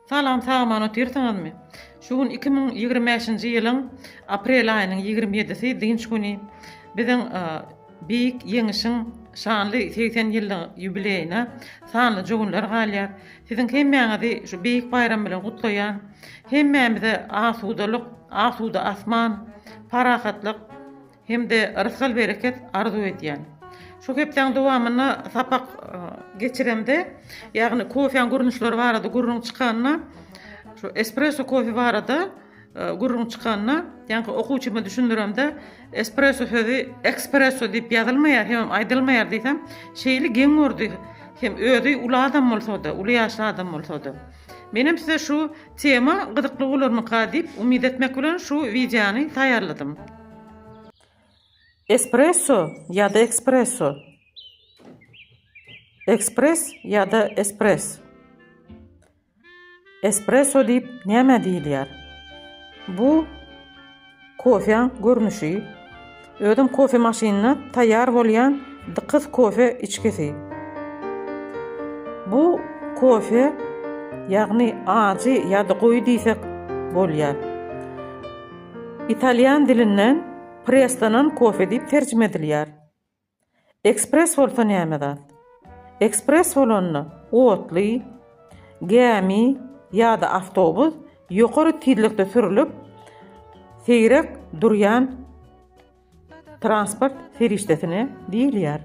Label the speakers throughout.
Speaker 1: Salam saman otirtaňyzmy? Şugun 2025-nji ýylyň aprel aýynyň 27-si dinç güni biziň beýik ýeňişiň şanly 80 ýyllyk ýubileyine sanly jogunlar galýar. Siziň hemmäňizi şu beýik bayram bilen gutlaýan, hemmämize asudalyk, asuda asman, parahatlyk hemde rızkal bereket arzu edýän. Şu hepden dowamyny sapak geçiremde, ýagny kofeň gurunçlary barada gurrun çykanyna, şu espresso kofe barada gurrun çykanyna, ýa-ni okuwçyma düşündiremde espresso sözi espresso diýip ýazylmaýar, hem aýdylmaýar diýsem, şeýli geň gördi. Hem özi uly adam bolsa-da, uly ýaşly adam bolsa-da. Menim size şu tema gyzykly bolarmy diýip umyt etmek bilen şu wideony taýýarladym. Espresso ya da espresso. Express ya da espres. Espresso diýip näme diýilýär? Bu kofe görnüşi. Ödüm kofe maşinine taýýar bolýan dykyz kofe içkisi. Bu kofe ýagny ajy ya da goýy diýsek bolýar. İtalyan dilinden prestanan kofe diýip terjime edilýär. Ekspres bolsa näme zat? Ekspres bolany otly, gämi ýa-da awtobus ýokary tezlikde sürilip seýrek durýan transport serişdesine diýilýär.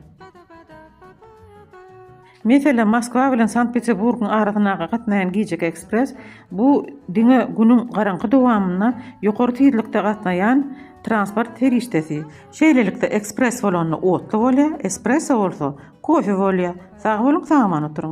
Speaker 1: Mesela Moskwa bilen Sankt-Peterburgyň arasyna gatnaýan Gijek Ekspres bu diňe günüň garaňky dowamyna ýokary tezlikde gatnaýan transport serişdesi. Şeýlelikde ekspres bolany otly bolýar, espresso bolsa kofe bolýar. Sag boluň, saman oturuň.